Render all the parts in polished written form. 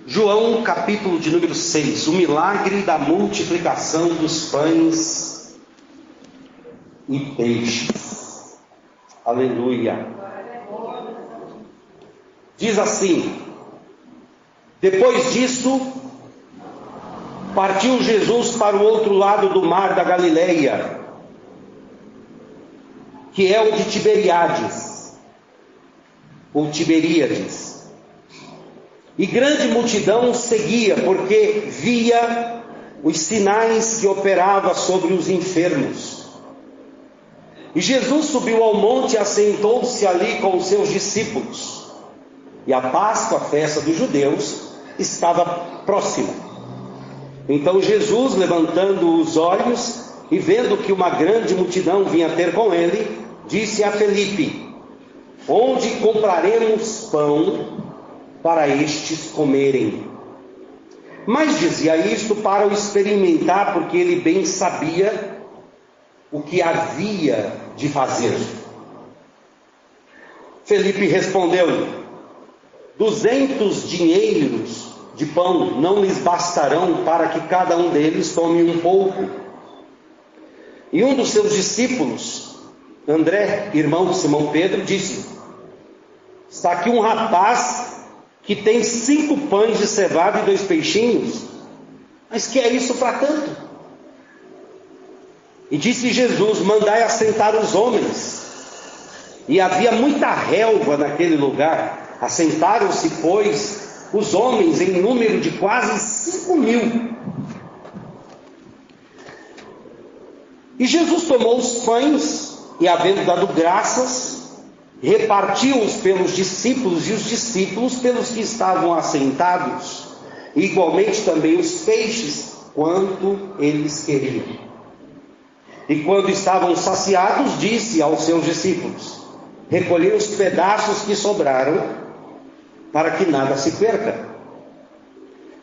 João, capítulo de número 6, o milagre da multiplicação dos pães e peixes. Aleluia. Diz assim: depois disso, partiu Jesus para o outro lado do mar da Galileia, que é o de Tiberíades, ou Tiberíades. E grande multidão seguia, porque via os sinais que operava sobre os enfermos. E Jesus subiu ao monte e assentou-se ali com os seus discípulos. E a Páscoa, a festa dos judeus, estava próxima. Então Jesus, levantando os olhos e vendo que uma grande multidão vinha ter com ele, disse a Felipe: onde compraremos pão para estes comerem? Mas dizia isto para o experimentar, porque ele bem sabia o que havia de fazer. Felipe respondeu-lhe: 200 dinheiros de pão não lhes bastarão para que cada um deles tome um pouco. E um dos seus discípulos, André, irmão de Simão Pedro, disse: está aqui um rapaz que tem 5 pães de cevada e 2 peixinhos, mas que é isso para tanto? E disse Jesus: mandai assentar os homens. E havia muita relva naquele lugar. Assentaram-se, pois, os homens em número de quase 5.000. E Jesus tomou os pães e, havendo dado graças, repartiu-os pelos discípulos, e os discípulos pelos que estavam assentados, e igualmente também os peixes, quanto eles queriam. E quando estavam saciados, disse aos seus discípulos: recolhei os pedaços que sobraram, para que nada se perca.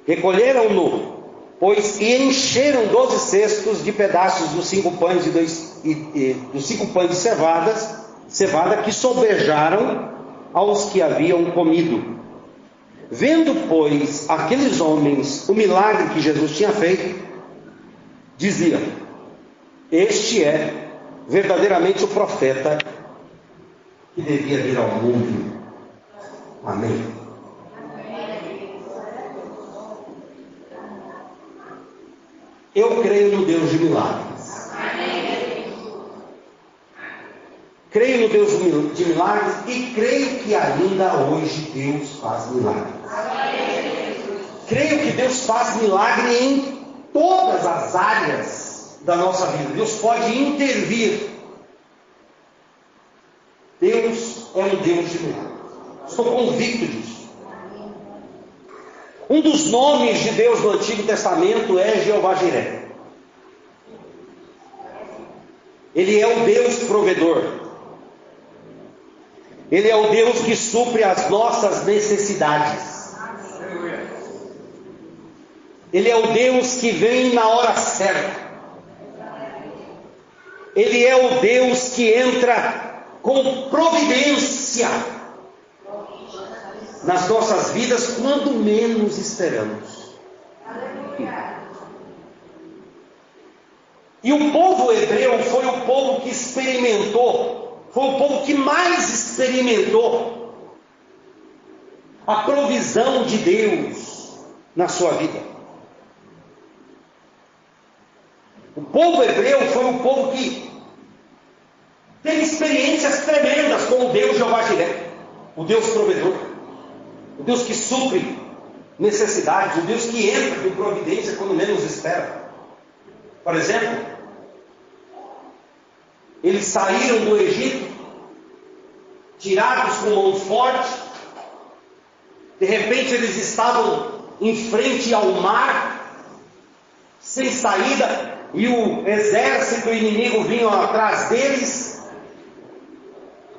Recolheram-no, pois, e encheram 12 cestos de pedaços dos 5 pães dos 5 pães de cevada que sobejaram aos que haviam comido. Vendo, pois, aqueles homens o milagre que Jesus tinha feito, diziam: este é verdadeiramente o profeta que devia vir ao mundo. Amém. Eu creio no Deus de milagres. Creio no Deus de milagres e creio que ainda hoje Deus faz milagres. Creio que Deus faz milagre em todas as áreas da nossa vida. Deus pode intervir. Deus é um Deus de milagres. Estou convicto disso. Um dos nomes de Deus no Antigo Testamento é Jeová Jiré. Ele é o Deus provedor. Ele é o Deus que supre as nossas necessidades. Ele é o Deus que vem na hora certa. Ele é o Deus que entra com providência nas nossas vidas quando menos esperamos. E o povo hebreu foi o povo que experimentou, foi o povo que mais experimentou a provisão de Deus na sua vida. O povo hebreu foi o povo que teve experiências tremendas com o Deus Jeová Jiré, o Deus provedor, o Deus que supre necessidades, o Deus que entra com providência quando menos espera. Por exemplo, eles saíram do Egito, tirados com mão forte. De repente eles estavam em frente ao mar, sem saída, e o exército inimigo vinha atrás deles.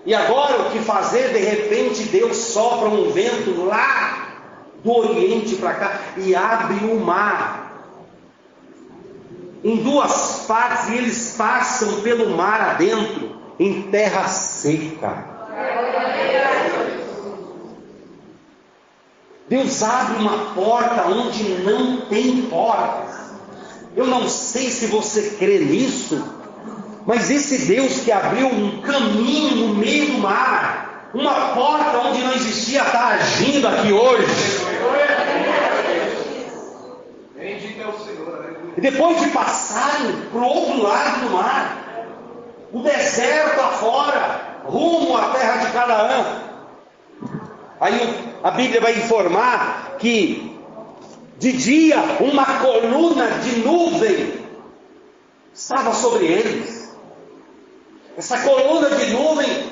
E agora o que fazer? De repente Deus sopra um vento lá do Oriente para cá e abre o mar em 2 partes, e eles passam pelo mar adentro, em terra seca. Deus abre uma porta onde não tem portas. Eu não sei se você crê nisso, mas esse Deus que abriu um caminho no meio do mar, uma porta onde não existia, está agindo aqui hoje. Bendito é o Senhor. E depois de passarem para o outro lado do mar, o deserto afora, rumo à terra de Canaã, aí a Bíblia vai informar que de dia uma coluna de nuvem estava sobre eles. Essa coluna de nuvem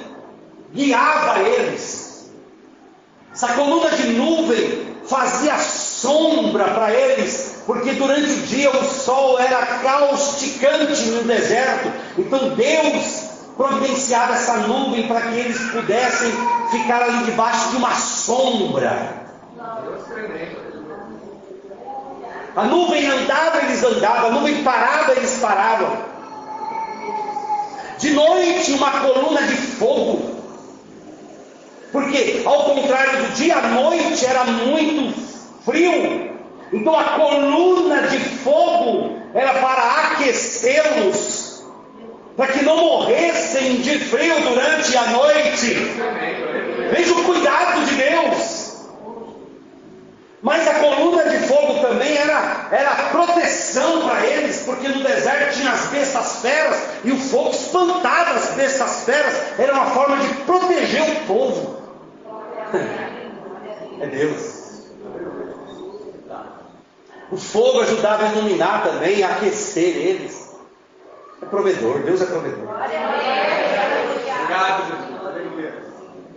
guiava eles. Essa coluna de nuvem fazia sombra para eles, porque durante o dia o sol era causticante no deserto. Então Deus providenciava essa nuvem para que eles pudessem ficar ali debaixo de uma sombra. A nuvem andava, eles andavam. A nuvem parava, eles paravam. De noite, uma coluna de fogo. Porque, ao contrário do dia, a noite era muito frio. Então, a coluna de fogo era para aquecê-los, para que não morressem de frio durante a noite. Veja o cuidado de Deus. Mas a coluna de fogo também era proteção para eles, porque no deserto tinha as bestas feras, e o fogo espantava as bestas feras. Era uma forma de proteger o povo. É Deus. O fogo ajudava a iluminar também, a aquecer eles. É provedor, Deus é provedor.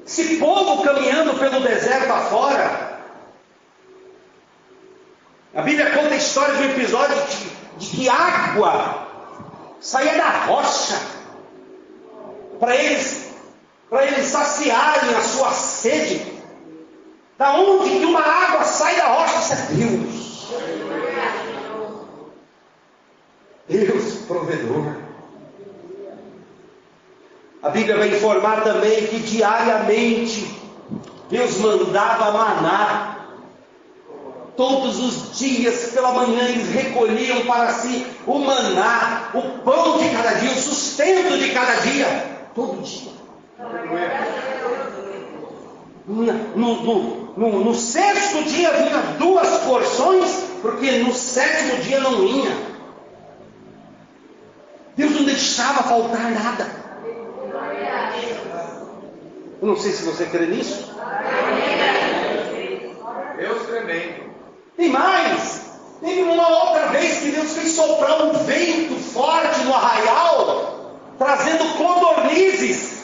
Esse povo caminhando pelo deserto afora, a Bíblia conta a história de um episódio de que água saía da rocha para eles saciarem a sua sede. Da onde que uma água sai da rocha? Isso é Deus. Deus provedor. A Bíblia vai informar também que diariamente Deus mandava maná. Todos os dias, pela manhã, eles recolhiam para si o maná, o pão de cada dia, o sustento de cada dia. Todo dia. No sexto dia vinha 2 porções, porque no 7º dia não vinha. Deus não deixava faltar nada. Eu não sei se você crê nisso. Deus tremendo. Tem mais. Teve uma outra vez que Deus fez soprar um vento forte no arraial, trazendo codornizes.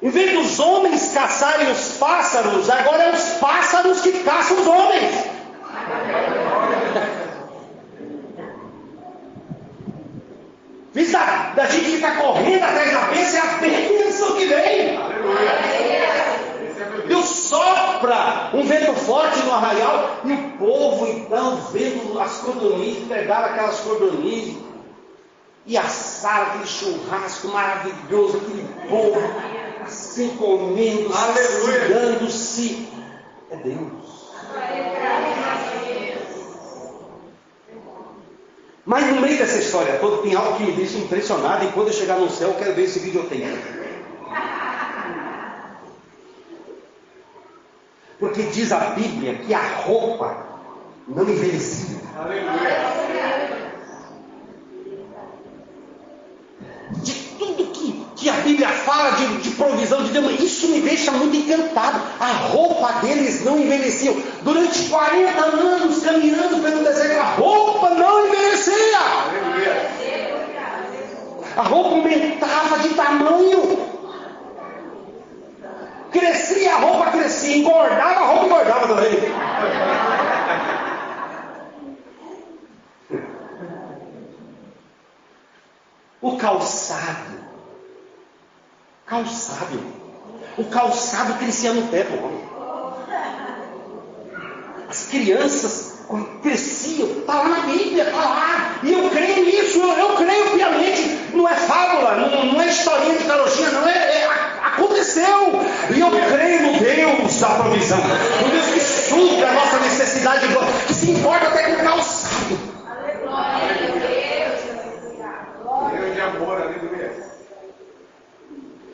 Em vez dos homens caçarem os pássaros, agora é os pássaros que caçam os homens. Em vez da gente ficar correndo atrás da bênção, é a bênção que vem. Deus sopra um vento forte no arraial, e o povo então, vendo as codornizes, pegaram aquelas codornizes e assaram aquele churrasco maravilhoso, aquele povo assim comendo, saciando-se. É Deus. Mas no meio dessa história toda tem algo que me deixa impressionado, e quando eu chegar no céu eu quero ver esse videotape. Porque diz a Bíblia que a roupa não envelhecia. De tudo que a Bíblia fala de provisão de Deus, isso me deixa muito encantado. A roupa deles não envelhecia. Durante 40 anos caminhando pelo deserto, a roupa não envelhecia. A roupa aumentava de tamanho. Crescia, a roupa crescia. Engordava, a roupa engordava também. O calçado. O calçado crescia no pé do homem. As crianças cresciam. Está lá na Bíblia, está lá. E eu creio nisso, eu creio piamente. Não é fábula, não é historinha de carochinha, não é. Aconteceu.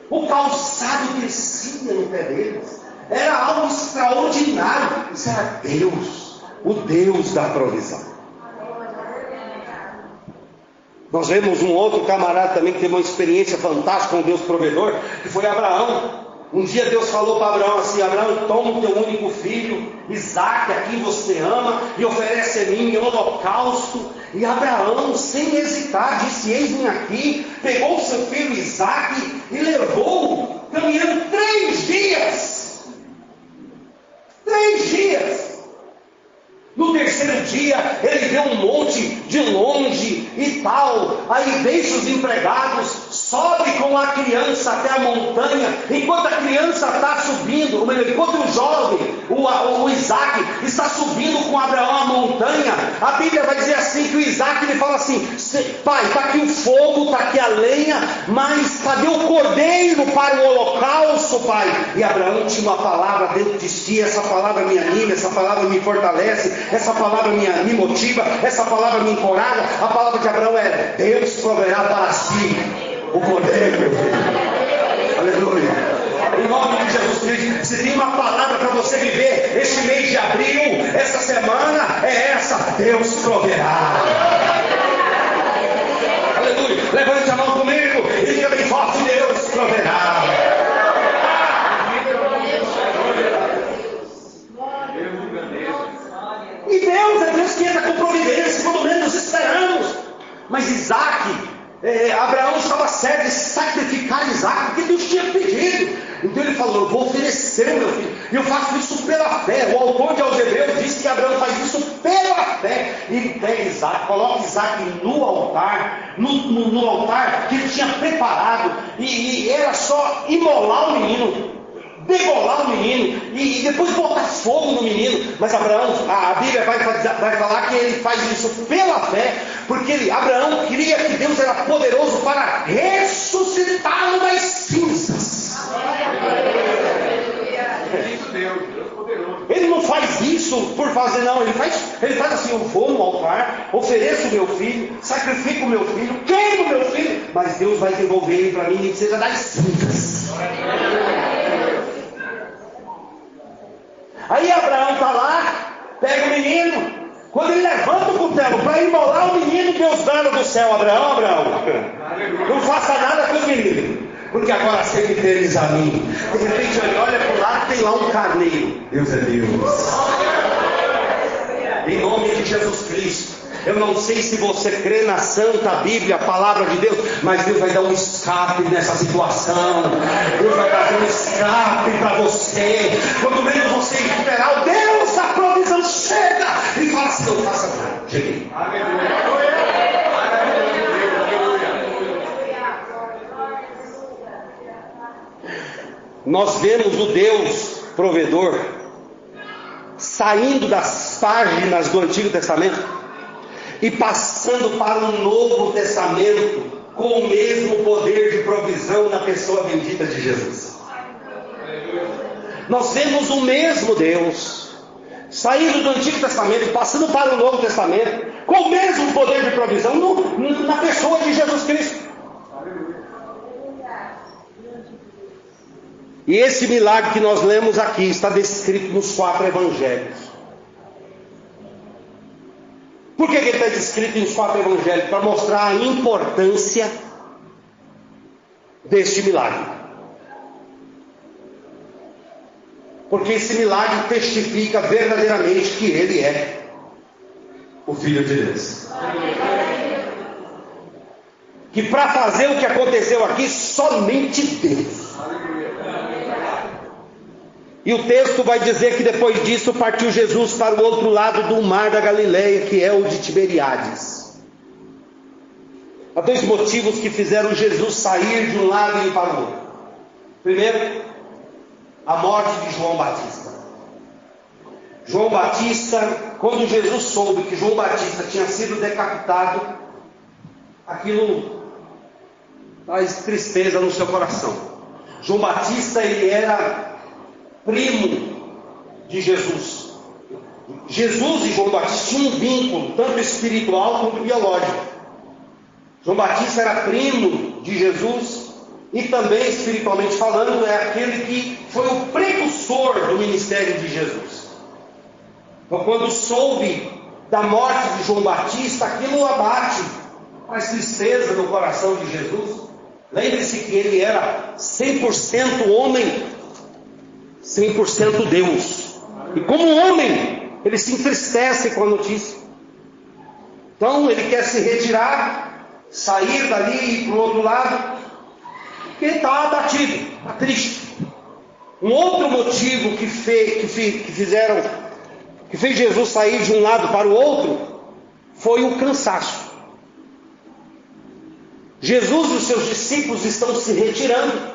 O calçado descia no pé deles. Era algo extraordinário. Isso era Deus, o Deus da provisão. Nós vemos um outro camarada também que teve uma experiência fantástica com o Deus provedor, que foi Abraão. Um dia Deus falou para Abraão assim: Abraão, toma o teu único filho, Isaque, a quem você ama, e oferece a mim em holocausto. E Abraão, sem hesitar, disse: eis-me aqui. Pegou o seu filho Isaque e levou-o, caminhando 3 dias. 3 dias. No terceiro dia, ele vê um monte de longe e tal. Aí deixa os empregados, sobe com a criança até a montanha. Enquanto a criança está subindo, enquanto o jovem, o Isaque, está subindo com Abraão a montanha, a Bíblia vai dizer assim, que o Isaque, ele fala assim: pai, está aqui o fogo, está aqui a lenha, mas cadê o cordeiro para o holocausto, pai? E Abraão tinha uma palavra dentro de si. Essa palavra me anima, essa palavra me fortalece, essa palavra me motiva, essa palavra me encoraja. A palavra de Abraão é: Deus proverá para si o cordeiro. Aleluia. Em nome de Jesus Cristo. Se tem uma palavra para você viver este mês de abril, essa semana, é essa: Deus proverá. Aleluia. Levante a mão comigo e diga bem forte: Deus proverá. E Deus é Deus que entra com providência quando menos esperamos. Mas Abraão estava certo de sacrificar Isaque, porque Deus tinha pedido. Então ele falou: eu vou oferecer o meu filho, e eu faço isso pela fé. O autor de aos Hebreus diz que Abraão faz isso pela fé. E ele pega Isaque, coloca Isaque no altar, no altar que ele tinha preparado, e era só imolar o menino, degolar o menino e depois botar fogo no menino. Mas Abraão, a Bíblia vai falar que ele faz isso pela fé, porque Abraão cria que Deus era poderoso para ressuscitá-lo das cinzas. Ele não faz isso por fazer, não. Ele faz assim: eu vou no altar, ofereço o meu filho, sacrifico o meu filho, queimo o meu filho, mas Deus vai devolver ele para mim, nem que seja das cinzas. Aí Abraão está lá, pega o menino. Quando ele levanta o cutelo para imolar o menino, Deus dá do céu: Abraão, não faça nada com o menino, porque agora sei que teres a mim. De repente ele olha para o lado, tem lá um carneiro. Deus é Deus. Em nome de Jesus Cristo. Eu não sei se você crê na Santa Bíblia, a palavra de Deus, mas Deus vai dar um escape nessa situação. Deus vai dar um escape para você. Quando menos você esperar, o Deus da provisão chega e fala assim: não faça nada. Cheguei. Nós vemos o Deus provedor saindo das páginas do Antigo Testamento e passando para o Novo Testamento com o mesmo poder de provisão na pessoa bendita de Jesus. Nós vemos o mesmo Deus saindo do Antigo Testamento, passando para o Novo Testamento com o mesmo poder de provisão na pessoa de Jesus Cristo. E esse milagre que nós lemos aqui está descrito nos 4 evangelhos. Por que ele está descrito nos 4 evangelhos? Para mostrar a importância deste milagre. Porque esse milagre testifica verdadeiramente que ele é o Filho de Deus. Que para fazer o que aconteceu aqui, somente Deus. E o texto vai dizer que depois disso partiu Jesus para o outro lado do mar da Galileia, que é o de Tiberíades. Há 2 motivos que fizeram Jesus sair de um lado e ir para o outro. Primeiro, a morte de João Batista. João Batista, quando Jesus soube que João Batista tinha sido decapitado, aquilo traz tristeza no seu coração. João Batista, ele era primo de Jesus. Jesus e João Batista tinham um vínculo, tanto espiritual quanto biológico. João Batista era primo de Jesus e também espiritualmente falando, é aquele que foi o precursor do ministério de Jesus. Então, quando soube da morte de João Batista, aquilo abate, faz tristeza no coração de Jesus. Lembre-se que ele era 100% homem, 100% Deus. E como homem, ele se entristece com a notícia. Então ele quer se retirar, sair dali e ir para o outro lado, porque está abatido, está triste. Um outro motivo que fez Jesus sair de um lado para o outro foi o cansaço. Jesus e os seus discípulos estão se retirando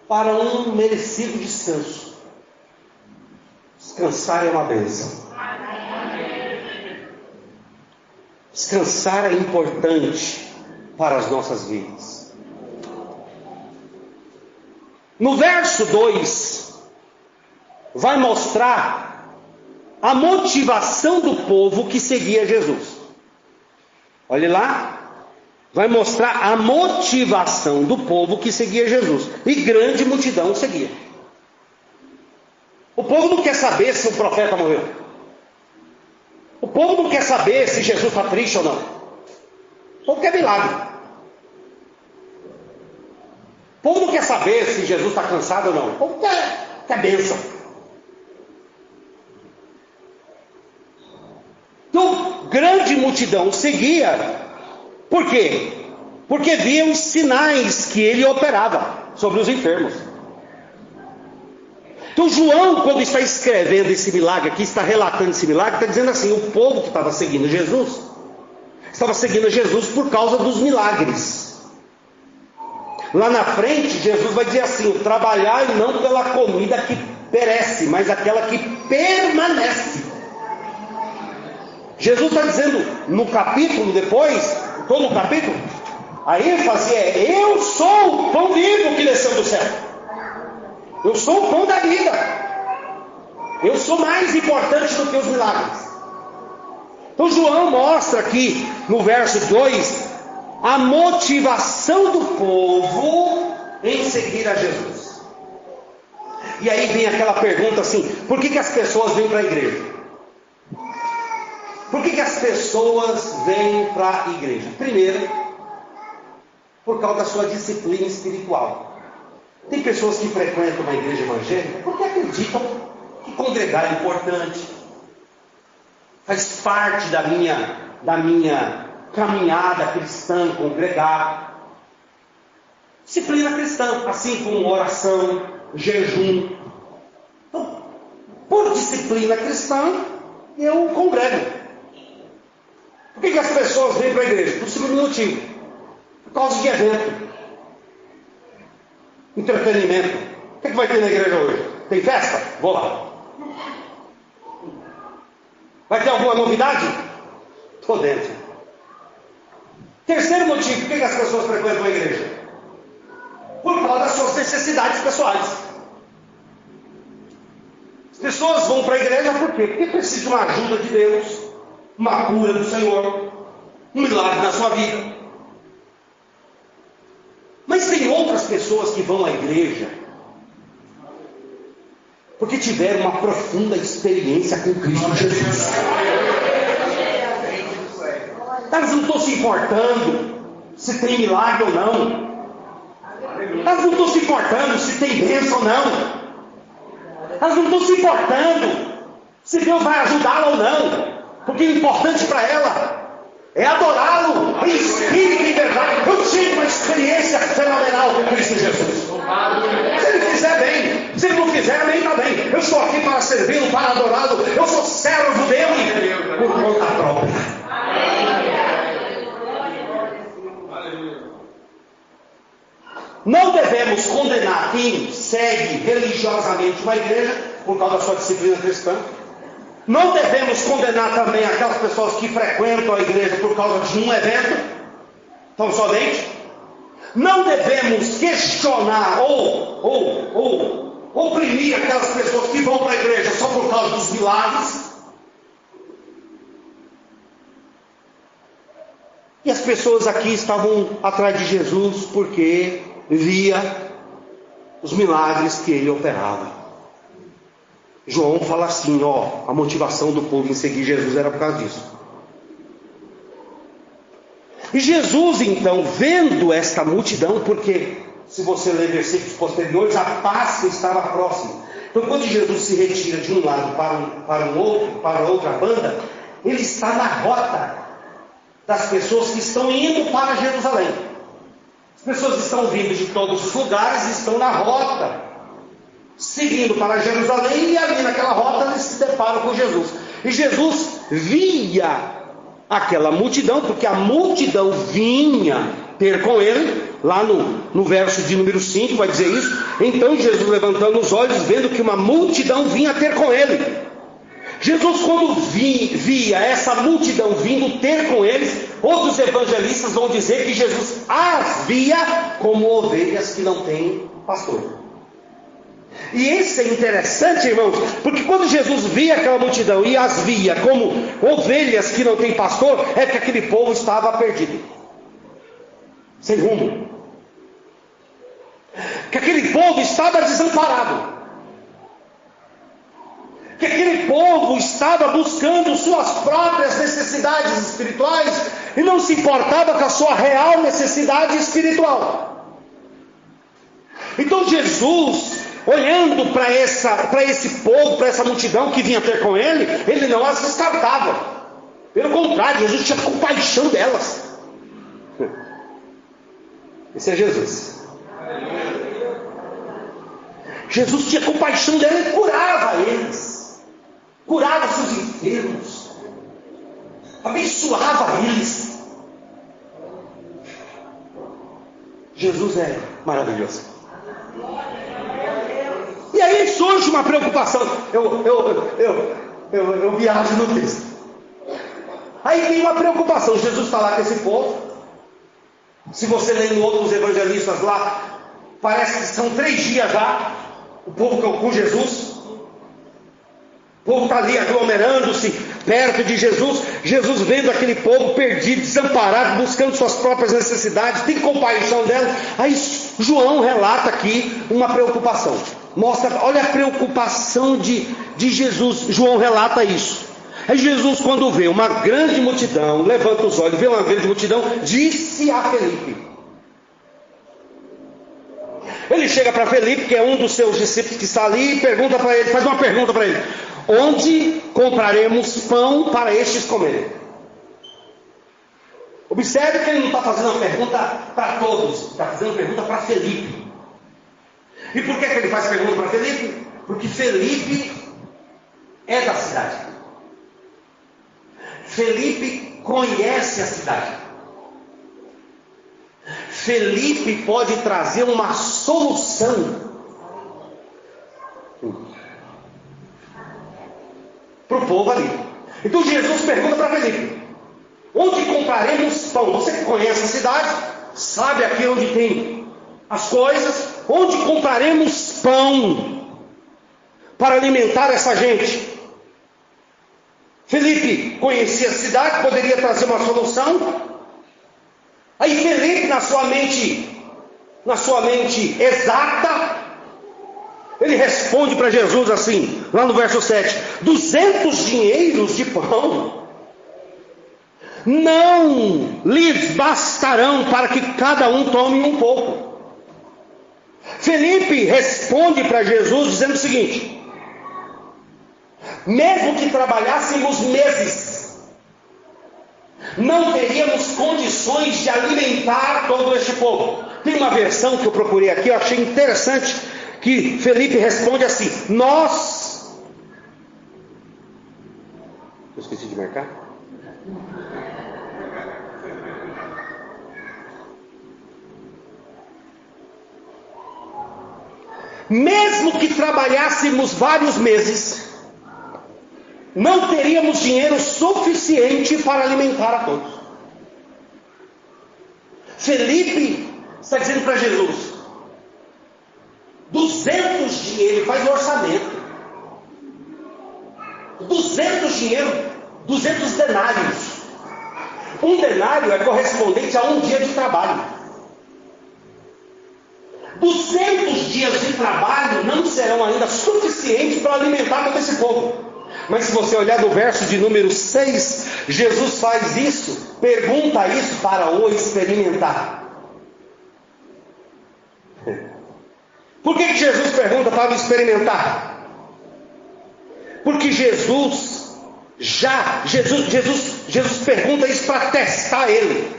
para um merecido descanso. Descansar é uma bênção. Descansar é importante para as nossas vidas. No verso 2, vai mostrar a motivação do povo que seguia Jesus. Olhe lá. Vai mostrar a motivação do povo que seguia Jesus. E grande multidão seguia. O povo não quer saber se o profeta morreu. O povo não quer saber se Jesus está triste ou não. O povo quer milagre. O povo não quer saber se Jesus está cansado ou não. O povo quer bênção. Então, grande multidão seguia. Por quê? Porque via os sinais que ele operava sobre os enfermos. Então João, quando está escrevendo esse milagre aqui, está relatando esse milagre, está dizendo assim, o povo que estava seguindo Jesus, estava seguindo Jesus por causa dos milagres. Lá na frente, Jesus vai dizer assim, trabalhai não pela comida que perece, mas aquela que permanece. Jesus está dizendo no capítulo depois, todo o capítulo, a ênfase é: eu sou o pão vivo que desceu do céu. Eu sou o pão da vida. Eu sou mais importante do que os milagres. Então João mostra aqui no verso 2 a motivação do povo em seguir a Jesus. E aí vem aquela pergunta assim: por que as pessoas vêm para a igreja? Por que as pessoas vêm para a igreja? Primeiro, por causa da sua disciplina espiritual. Tem pessoas que frequentam uma igreja evangélica porque acreditam que congregar é importante. Faz parte da minha caminhada cristã, congregar. Disciplina cristã, assim como oração, jejum. Então, por disciplina cristã, eu congrego. Por que as pessoas vêm para a igreja? Por segundo motivo. Por causa de evento. Entretenimento. O que vai ter na igreja hoje? Tem festa? Vou lá. Vai ter alguma novidade? Estou dentro. Terceiro motivo. Por que as pessoas frequentam a igreja? Por causa das suas necessidades pessoais. As pessoas vão para a igreja por quê? Porque precisam de uma ajuda de Deus, uma cura do Senhor, um milagre na sua vida. Mas tem outras pessoas que vão à igreja porque tiveram uma profunda experiência com Cristo Jesus. Elas não estão se importando se tem milagre ou não. Elas não estão se importando se tem bênção ou não. Elas não estão se importando se Deus vai ajudá-la ou não. Porque o importante para ela é adorá-lo em espírito e verdade. Eu tive uma experiência fenomenal com Cristo Jesus. Se ele fizer bem, se ele não fizer, nem está bem. Eu estou aqui para servi-lo, para adorá-lo. Eu sou servo dele por conta própria. Não devemos condenar quem segue religiosamente uma igreja por causa da sua disciplina cristã. Não devemos condenar também aquelas pessoas que frequentam a igreja por causa de um evento, tão somente. Não devemos questionar ou oprimir aquelas pessoas que vão para a igreja só por causa dos milagres. E as pessoas aqui estavam atrás de Jesus porque via os milagres que ele operava. João fala assim, a motivação do povo em seguir Jesus era por causa disso. E Jesus então, vendo esta multidão, porque se você ler versículos posteriores, a Páscoa estava próxima. Então quando Jesus se retira de um lado para outra banda, ele está na rota das pessoas que estão indo para Jerusalém. As pessoas estão vindo de todos os lugares e estão na rota, seguindo para Jerusalém, e ali naquela rota eles se deparam com Jesus. E Jesus via aquela multidão, porque a multidão vinha ter com ele, lá no verso de número 5 vai dizer isso. Então Jesus, levantando os olhos, vendo que uma multidão vinha ter com ele. Jesus, quando via essa multidão vindo ter com eles, outros evangelistas vão dizer que Jesus as via como ovelhas que não têm pastor. E isso é interessante, irmãos, porque quando Jesus via aquela multidão e as via como ovelhas que não têm pastor, é que aquele povo estava perdido, sem rumo, que aquele povo estava desamparado, que aquele povo estava buscando suas próprias necessidades espirituais e não se importava com a sua real necessidade espiritual. Então Jesus, olhando para esse povo, para essa multidão que vinha ter com ele, ele não as descartava. Pelo contrário, Jesus tinha compaixão delas. Esse é Jesus. Jesus tinha compaixão delas e curava eles. Curava seus enfermos. Abençoava eles. Jesus é maravilhoso. E aí surge uma preocupação. Eu viajo no texto. Aí tem uma preocupação. Jesus está lá com esse povo. Se você lê em outros evangelistas lá, parece que são 3 dias já o povo com Jesus. O povo está ali aglomerando-se perto de Jesus. Jesus vendo aquele povo perdido, desamparado, buscando suas próprias necessidades, tem compaixão dela. Aí João relata aqui uma preocupação. Mostra, olha a preocupação de Jesus. João relata isso. Aí Jesus, quando vê uma grande multidão, levanta os olhos, vê uma grande multidão, disse a Felipe. Ele chega para Felipe, que é um dos seus discípulos que está ali, e pergunta para ele, faz uma pergunta para ele: onde compraremos pão para estes comerem? Observe que ele não está fazendo uma pergunta para todos, está fazendo uma pergunta para Felipe. E por que ele faz pergunta para Felipe? Porque Felipe é da cidade. Felipe conhece a cidade. Felipe pode trazer uma solução para o povo ali. Então Jesus pergunta para Felipe: onde compraremos pão? Você que conhece a cidade, sabe aqui onde tem as coisas. Onde compraremos pão para alimentar essa gente? Felipe conhecia a cidade, poderia trazer uma solução. Aí Felipe, na sua mente exata, ele responde para Jesus assim, lá no verso 7: 200 dinheiros de pão não lhes bastarão para que cada um tome um pouco. Felipe responde para Jesus dizendo o seguinte: mesmo que trabalhássemos meses, não teríamos condições de alimentar todo este povo. Tem uma versão que eu procurei aqui, eu achei interessante, que Felipe responde assim: eu esqueci de marcar. Mesmo que trabalhássemos vários meses, não teríamos dinheiro suficiente para alimentar a todos. Felipe está dizendo para Jesus: 200 dinheiro, ele faz o orçamento. 200 dinheiro, 200 denários. Um denário é correspondente a um dia de trabalho. 200 dias de trabalho não serão ainda suficientes para alimentar todo esse povo. Mas se você olhar no verso de número 6, Jesus faz isso, pergunta isso para o experimentar. Por que Jesus pergunta para o experimentar? Porque Jesus pergunta isso para testar ele,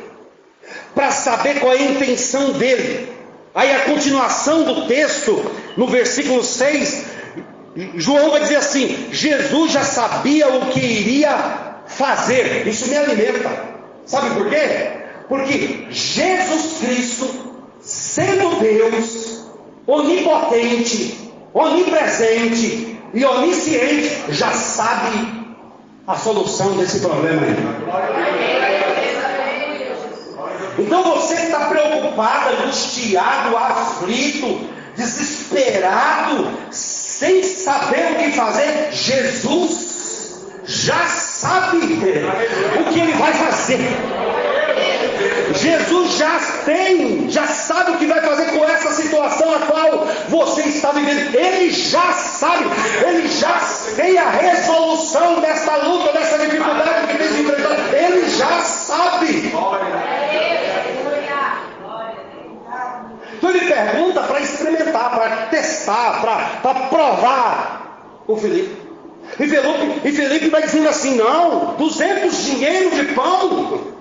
para saber qual é a intenção dele. Aí a continuação do texto, no versículo 6, João vai dizer assim: Jesus já sabia o que iria fazer. Isso me alimenta. Sabe por quê? Porque Jesus Cristo, sendo Deus, onipotente, onipresente e onisciente, já sabe a solução desse problema aí. Então você que está preocupado, angustiado, aflito, desesperado, sem saber o que fazer, Jesus já sabe o que ele vai fazer. Jesus já sabe o que vai fazer com essa situação a qual você está vivendo. Ele já sabe, ele já tem a resolução dessa luta, dessa dificuldade que tem enfrentado. Ele já sabe. Então ele pergunta para experimentar, para testar, para provar o Felipe. E Felipe vai dizendo assim: não, 200 dinheiros de pão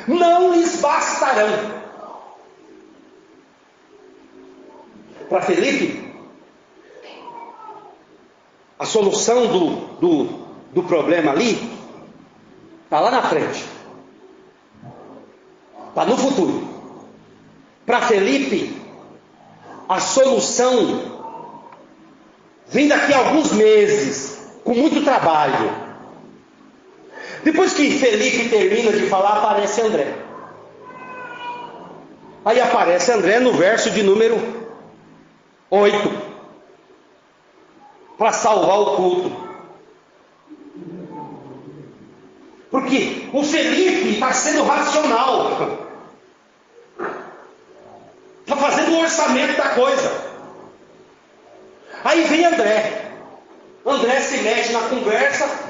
não lhes bastarão. Para Felipe, a solução do problema ali está lá na frente, está no futuro. Para Felipe, a solução vem daqui a alguns meses, com muito trabalho. Depois que Felipe termina de falar, aparece André. Aí aparece André no verso de número 8, para salvar o culto. Porque o Felipe está sendo racional, está fazendo o orçamento da coisa. Aí vem André. André se mete na conversa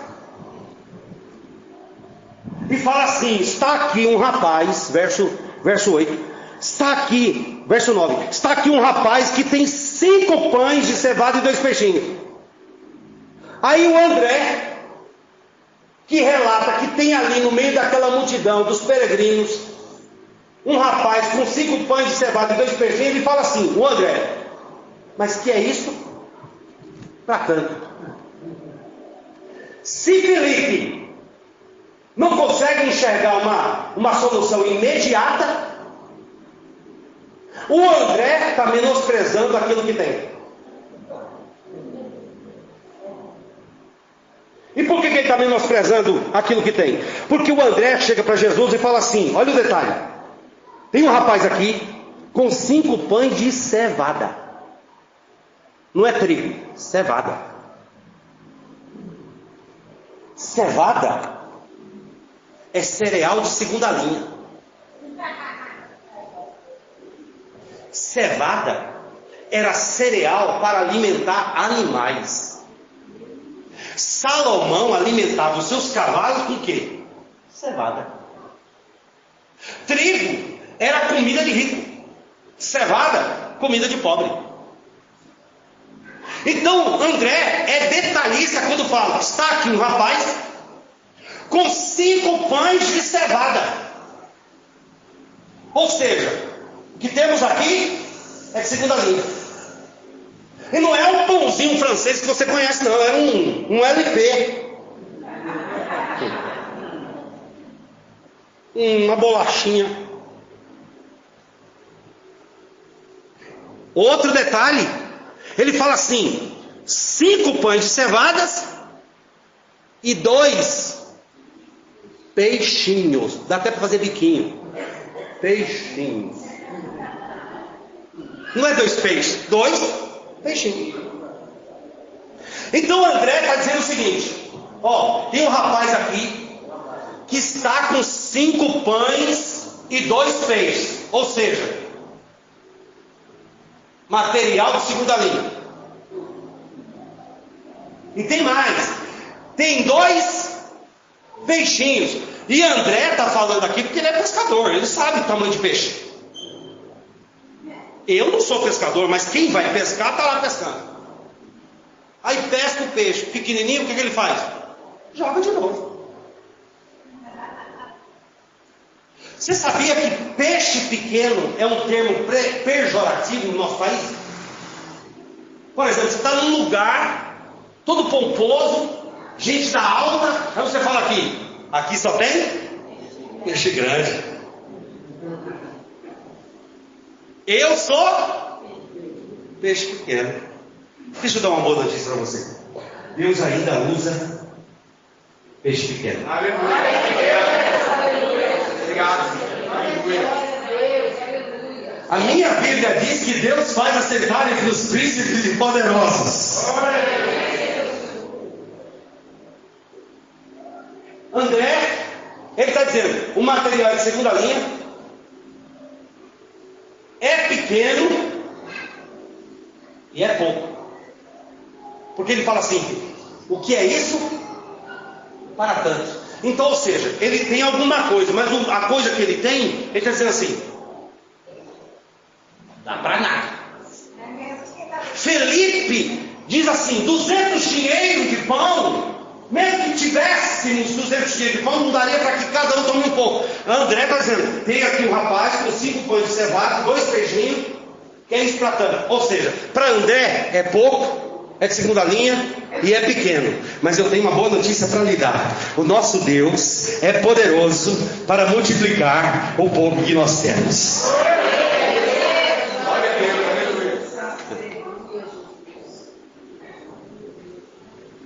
e fala assim: está aqui um rapaz, verso 8, está aqui, verso 9, está aqui um rapaz que tem 5 pães de cevada e 2 peixinhos. Aí o André, que relata que tem ali no meio daquela multidão dos peregrinos um rapaz com 5 pães de cevada e 2 peixinhos, ele fala assim: o André, mas que é isso? Para tanto. Se Felipe não consegue enxergar uma solução imediata, o André está menosprezando aquilo que tem. E por que ele está menosprezando aquilo que tem? Porque o André chega para Jesus e fala assim: olha o detalhe, tem um rapaz aqui com 5 pães de cevada. Não é trigo, cevada. Cevada é cereal de segunda linha. Cevada era cereal para alimentar animais. Salomão alimentava os seus cavalos com o quê? Cevada. Trigo era comida de rico. Cevada, comida de pobre. Então André é detalhista quando fala: está aqui um rapaz com 5 pães de cevada. Ou seja, o que temos aqui é de segunda linha. E não é um pãozinho francês que você conhece, não. É um LP. Uma bolachinha. Outro detalhe, ele fala assim: 5 pães de cevadas e 2 peixinhos. Dá até para fazer biquinho. Peixinhos. Não é 2 peixes, 2 peixinhos. Então André está dizendo o seguinte: ó, tem um rapaz aqui que está com 5 pães e 2 peixes. Ou seja, Material de segunda linha. E tem mais. Tem 2 peixinhos. E André está falando aqui porque ele é pescador. Ele sabe o tamanho de peixe. Eu não sou pescador, mas quem vai pescar está lá pescando. Aí pesca o peixe pequenininho, o que ele faz? Joga de novo. Você sabia que peixe pequeno é um termo pejorativo no nosso país? Por exemplo, você está num lugar todo pomposo, gente da alta, aí você fala aqui só tem peixe grande. Eu sou peixe pequeno. Deixa eu dar uma boa notícia para você. Deus ainda usa peixe pequeno. A minha Bíblia diz que Deus faz assentar entre os príncipes e poderosos. André, ele está dizendo, o material de segunda linha é pequeno e é pouco. Porque ele fala assim, o que é isso? Para tanto. Então, ou seja, ele tem alguma coisa, mas a coisa que ele tem, ele está dizendo assim, dá para nada. Felipe diz assim, 200 dinheiros de pão, mesmo que tivéssemos 200 dinheiros de pão, não daria para que cada um tome um pouco. André está dizendo, tem aqui um rapaz com 5 pães de cevada, 2 peixinhos, que é isso para tanto. Ou seja, para André é pouco, é de segunda linha e é pequeno. Mas eu tenho uma boa notícia para lhe dar. O nosso Deus é poderoso para multiplicar o pouco que nós temos.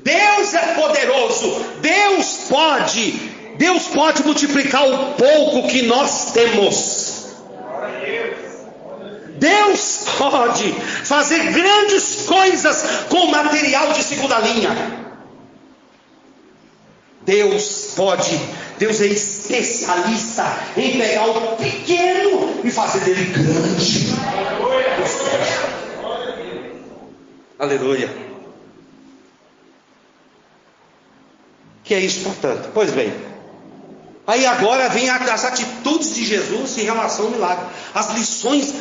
Deus é poderoso. Deus pode multiplicar o pouco que nós temos. Deus pode fazer grandes coisas com material de segunda linha. Deus é especialista em pegar o pequeno e fazer dele grande. Aleluia. Que é isso, portanto? Pois bem, aí agora vem as atitudes de Jesus em relação ao milagre. As lições,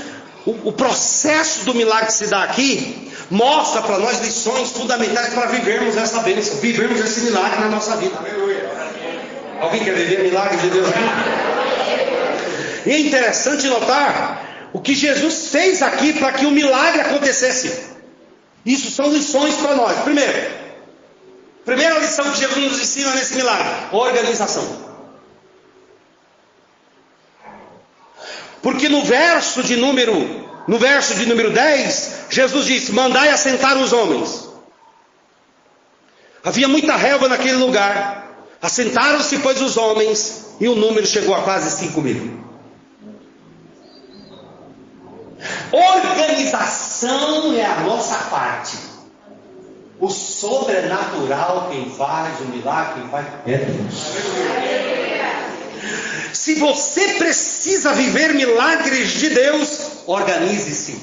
o processo do milagre que se dá aqui, mostra para nós lições fundamentais para vivermos essa bênção, vivermos esse milagre na nossa vida. Alguém quer viver milagres de Deus aqui? E é interessante notar o que Jesus fez aqui para que o milagre acontecesse. Isso são lições para nós. Primeira lição que Jesus nos ensina nesse milagre: organização. Porque no verso de número 10, Jesus disse: mandai assentar os homens. Havia muita relva naquele lugar. Assentaram-se, pois, os homens, e o número chegou a quase 5.000. Organização é a nossa parte. O sobrenatural, quem faz o milagre, quem faz é Deus. Se você precisa viver milagres de Deus, organize-se.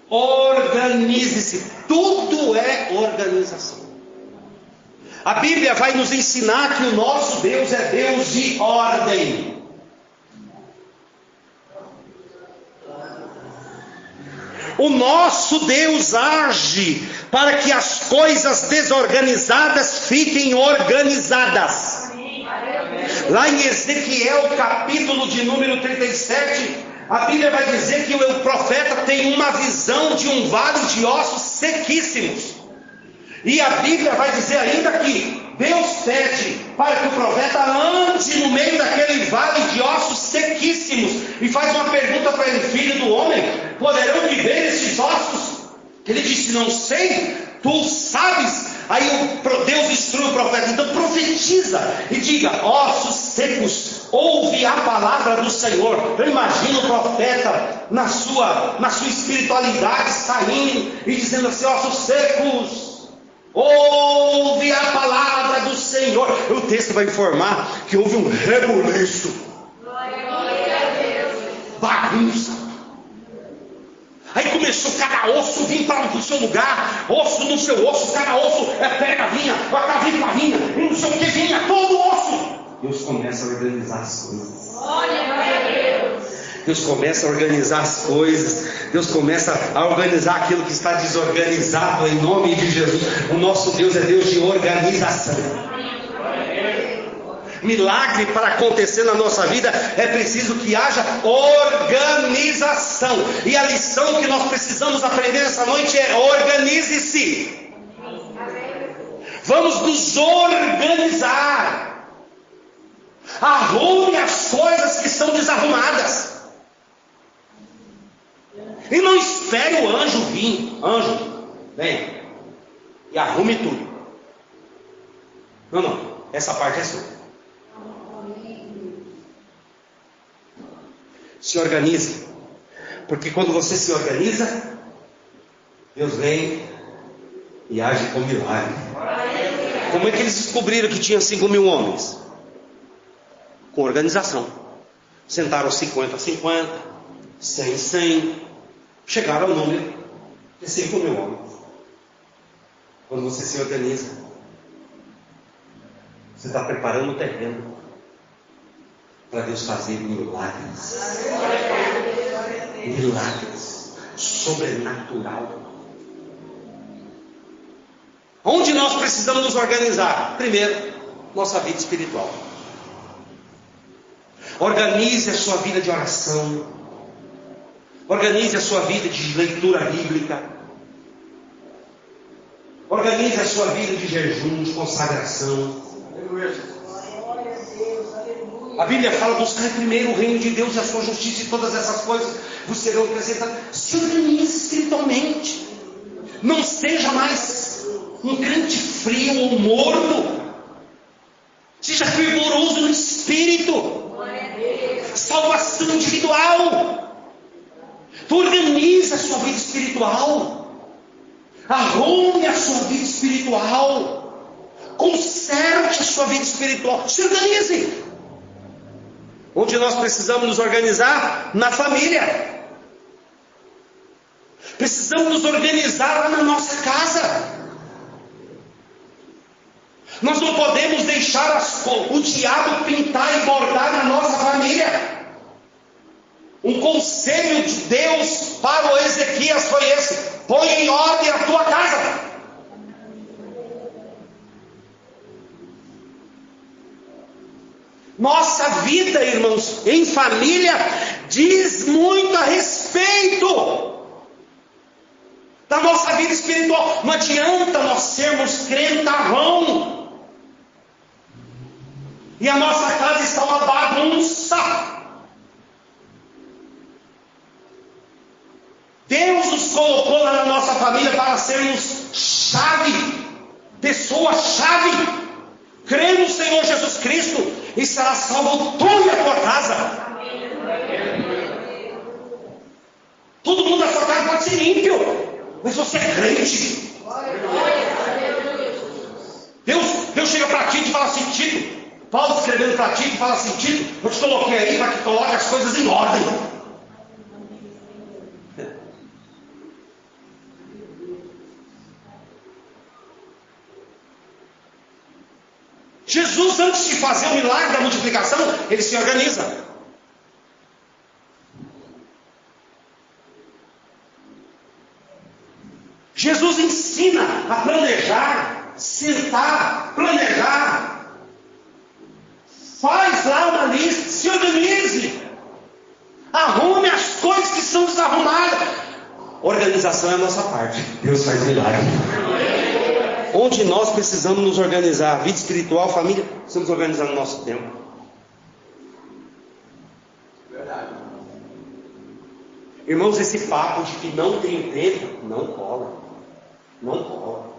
Organize-se. Tudo é organização. A Bíblia vai nos ensinar que o nosso Deus é Deus de ordem. O nosso Deus age para que as coisas desorganizadas fiquem organizadas. Lá em Ezequiel, capítulo de número 37, a Bíblia vai dizer que o profeta tem uma visão de um vale de ossos sequíssimos. E a Bíblia vai dizer ainda que Deus pede para que o profeta ande no meio daquele vale de ossos sequíssimos e faz uma pergunta para ele: filho do homem, poderão viver esses ossos? Ele disse: não sei, tu sabes. Aí Deus instrui o profeta: então profetiza e diga: ossos secos, ouve a palavra do Senhor. Eu imagino o profeta na sua espiritualidade saindo e dizendo assim: ossos secos, ouve a palavra do Senhor. O texto vai informar que houve um rebuliço, bagunça. cada osso vir para o seu lugar, osso no seu osso, cada osso pega vinha, cada vinha, vinha, e não sei o que vinha, todo osso. Deus começa a organizar as coisas. Deus começa a organizar as coisas. Deus começa a organizar aquilo que está desorganizado em nome de Jesus. O nosso Deus é Deus de organização. Milagre para acontecer na nossa vida é preciso que haja organização. E a lição que nós precisamos aprender essa noite é: organize-se. Vamos nos organizar. Arrume as coisas que estão desarrumadas. E não espere o anjo vir. Anjo, venha e arrume tudo. Não, essa parte é sua. Se organize. Porque quando você se organiza, Deus vem e age com milagre. Como é que eles descobriram que tinha 5.000 homens? Com organização. Sentaram 50, 100. Chegaram ao número de 5.000 homens. Quando você se organiza, você está preparando o terreno para Deus fazer milagres. Milagres. Sobrenatural. Onde nós precisamos nos organizar? Primeiro, nossa vida espiritual. Organize a sua vida de oração. Organize a sua vida de leitura bíblica. Organize a sua vida de jejum, de consagração. A Bíblia fala: buscar primeiro o reino de Deus e a sua justiça, e todas essas coisas vos serão acrescentadas. Se organize espiritualmente. Não seja mais um crente frio ou morno. Seja fervoroso no espírito. Salvação individual. Organize a sua vida espiritual. Arrume a sua vida espiritual. Conserte a sua vida espiritual. Se organize. Onde nós precisamos nos organizar? Na família. Precisamos nos organizar lá na nossa casa. Nós não podemos deixar o diabo pintar e bordar na nossa família. Um conselho de Deus para o Ezequias foi esse: põe em ordem a tua casa. Nossa vida, irmãos, em família, diz muito a respeito da nossa vida espiritual. Não adianta nós sermos crentavão e a nossa casa está uma bagunça. Deus nos colocou lá na nossa família para sermos chave, pessoa-chave. Crê no Senhor Jesus Cristo e será salvo tu e a tua casa. Todo mundo da sua casa pode ser ímpio, mas você é crente. Deus chega para Tito e fala assim: Tito, Paulo escrevendo para Tito e fala assim: Tito, eu te coloquei aí para que coloque as coisas em ordem. Jesus, antes de fazer o milagre da multiplicação, ele se organiza. Jesus ensina a planejar, sentar, planejar. Faz lá uma lista, se organize. Arrume as coisas que são desarrumadas. Organização é a nossa parte. Deus faz milagre. Onde nós precisamos nos organizar, vida espiritual, família, precisamos organizar no nosso tempo. Verdade. Irmãos, esse papo de que não tem tempo, não cola. Não cola.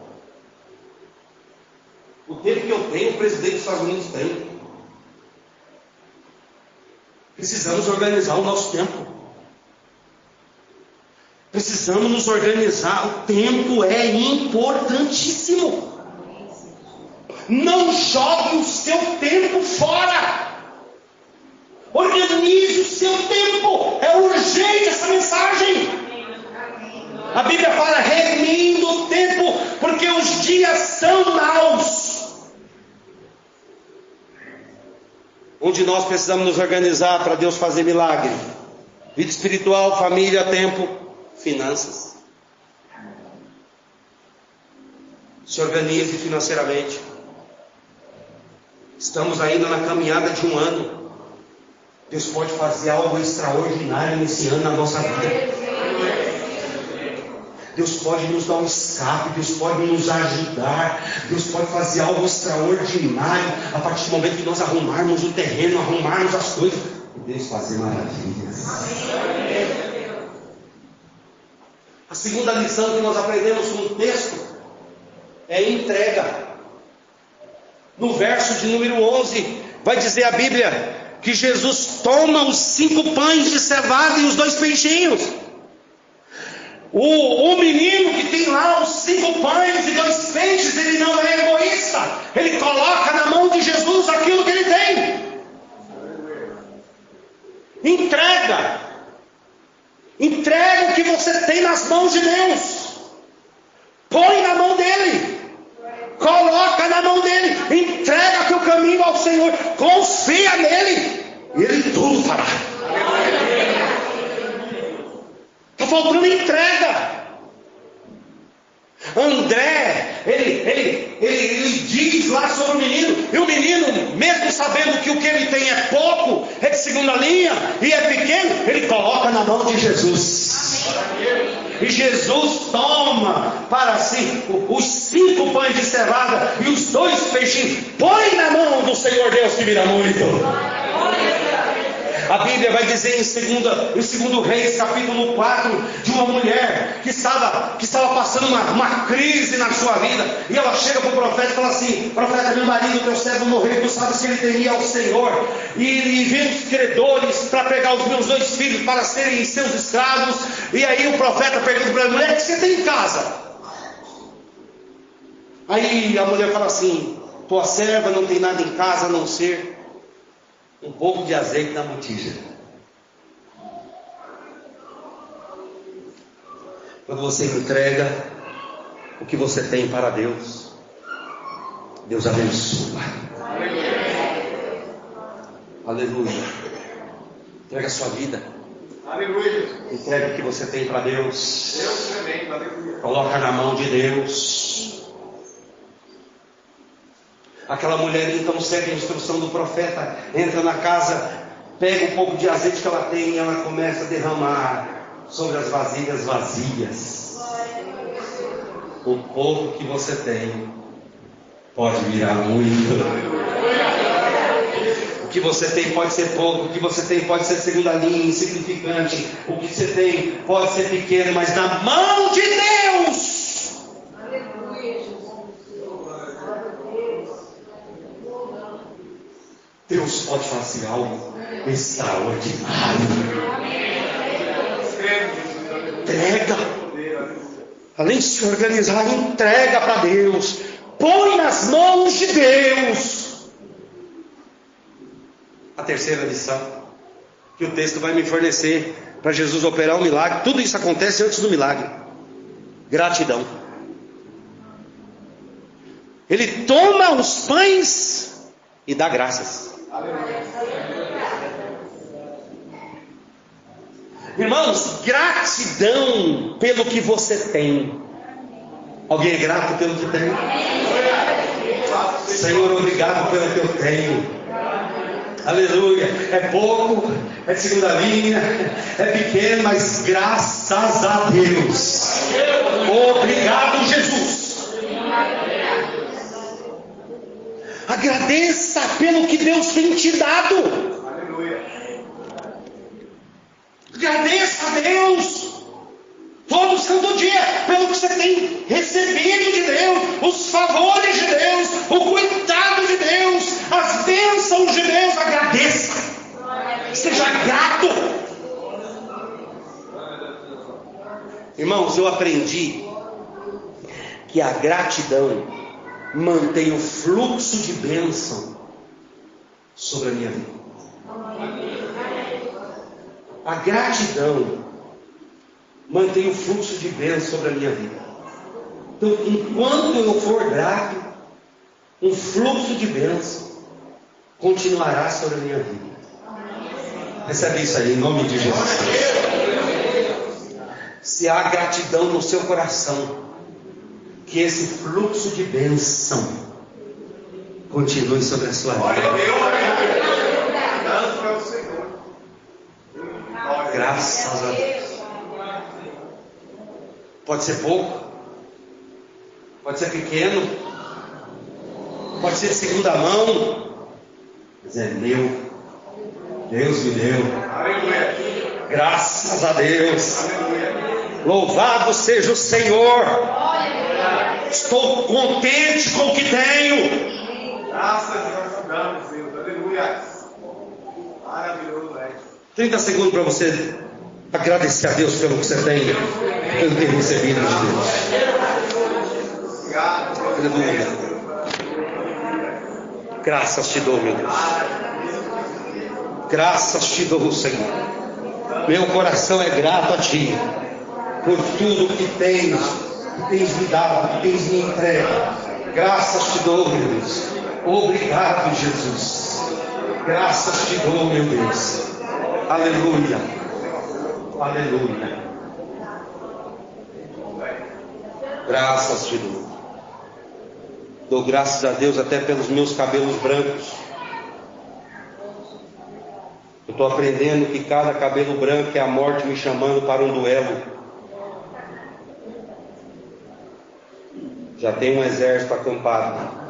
O tempo que eu tenho, o presidente dos Estados Unidos tem. Precisamos organizar o nosso tempo. Precisamos nos organizar. O tempo é importantíssimo. Não jogue o seu tempo fora. Organize o seu tempo. É urgente essa mensagem. A Bíblia fala remindo o tempo, porque os dias são maus. Onde nós precisamos nos organizar para Deus fazer milagre: vida espiritual, família, tempo, finanças. Se organize financeiramente. Estamos ainda na caminhada de um ano. Deus pode fazer algo extraordinário nesse ano na nossa vida. Deus pode nos dar um escape, Deus pode nos ajudar, Deus pode fazer algo extraordinário a partir do momento que nós arrumarmos o terreno, arrumarmos as coisas. Deus fazer maravilhas. A segunda lição que nós aprendemos com o texto é entrega. No verso de número 11, vai dizer a Bíblia que Jesus toma os 5 pães de cevada e os 2 peixinhos. O menino que tem lá os 5 pães e 2 peixes, ele não é egoísta. Ele coloca na mão de Jesus aquilo que ele tem. Entrega. Entrega o que você tem nas mãos de Deus. Põe na mão dele. Coloca na mão dele. Entrega teu caminho ao Senhor. Confia nele. E ele tudo fará. Está faltando entrega. André, ele diz lá sobre o menino. E o menino, mesmo sabendo que o que ele tem é pouco, é de segunda linha e é pequeno, ele coloca na mão de Jesus. E Jesus toma para si os 5 pães de cevada e os 2 peixinhos. Põe na mão do Senhor Deus que vira muito. A Bíblia vai dizer em 2 Reis, capítulo 4, de uma mulher que estava passando uma crise na sua vida. E ela chega para o profeta e fala assim: profeta, meu marido, teu servo morreu, tu sabes que ele temia ao Senhor. E vem os credores para pegar os meus 2 filhos para serem seus escravos. E aí o profeta pergunta para a mulher: o que você tem em casa? Aí a mulher fala assim: tua serva não tem nada em casa a não ser um pouco de azeite na botija. Quando você entrega o que você tem para Deus, Deus abençoa. Aleluia. Entrega a sua vida. Aleluia. Entrega o que você tem para Deus. Deus tremendo. Aleluia. Coloca na mão de Deus. Aquela mulher então segue a instrução do profeta, entra na casa, pega um pouco de azeite que ela tem e ela começa a derramar sobre as vasilhas vazias. O pouco que você tem pode virar muito. O que você tem pode ser pouco, o que você tem pode ser segunda linha, insignificante. O que você tem pode ser pequeno, mas na mão de Deus. Deus pode fazer algo extraordinário. Entrega. Além de se organizar, entrega para Deus. Põe nas mãos de Deus. A terceira lição que o texto vai me fornecer para Jesus operar um milagre. Tudo isso acontece antes do milagre. Gratidão. Ele toma os pães e dá graças. Irmãos, gratidão pelo que você tem. Alguém é grato pelo que tem? Senhor, obrigado pelo que eu tenho. Aleluia. É pouco, é de segunda linha, é pequeno, mas graças a Deus. Obrigado, Jesus. Agradeça pelo que Deus tem te dado. Aleluia. Agradeça a Deus todo santo dia pelo que você tem recebido de Deus, os favores de Deus, o cuidado de Deus, as bênçãos de Deus. Agradeça. Seja grato. Irmãos, eu aprendi que a gratidão mantém o fluxo de bênção sobre a minha vida. A gratidão mantém o fluxo de bênção sobre a minha vida. Então, enquanto eu for grato, um fluxo de bênção continuará sobre a minha vida. Recebe isso aí, em nome de Jesus. Se há gratidão no seu coração, que esse fluxo de bênção continue sobre a sua vida. Graças a Deus. Pode ser pouco, pode ser pequeno, pode ser de segunda mão, mas é meu. Deus me deu. Graças a Deus. Louvado seja o Senhor. Estou contente com o que tenho. Graças a Deus, Deus. Aleluia. Maravilhoso, é. 30 segundos para você agradecer a Deus pelo que você tem, pelo que tem recebido de Deus. Aleluia. Graças te dou, meu Deus. Graças te dou, Senhor. Meu coração é grato a Ti por tudo que tens me dado, que tens me entregue. Graças te dou, meu Deus. Obrigado, Jesus. Graças te dou, meu Deus. Aleluia. Aleluia. Graças te dou. Dou graças a Deus até pelos meus cabelos brancos. Eu estou aprendendo que cada cabelo branco é a morte me chamando para um duelo. Já tem um exército acampado.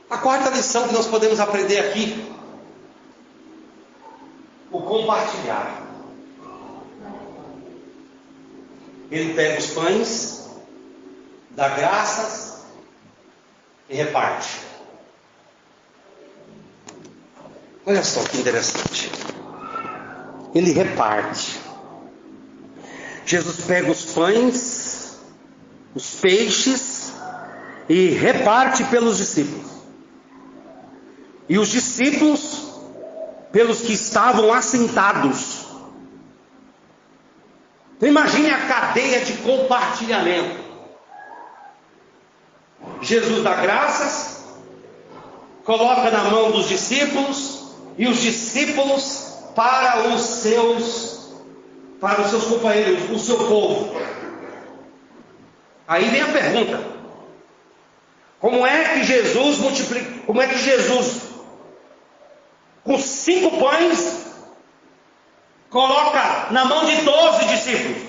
A quarta lição que nós podemos aprender aqui: o compartilhar. Ele pega os pães, dá graças e reparte. Olha só que interessante. Ele reparte. Jesus pega os pães, os peixes e reparte pelos discípulos. E os discípulos pelos que estavam assentados. Então imagine a cadeia de compartilhamento. Jesus dá graças, coloca na mão dos discípulos, e os discípulos para os seus companheiros, o seu povo. Aí vem a pergunta: como é que Jesus multiplica? Como é que Jesus, com 5 pães, coloca na mão de 12 discípulos?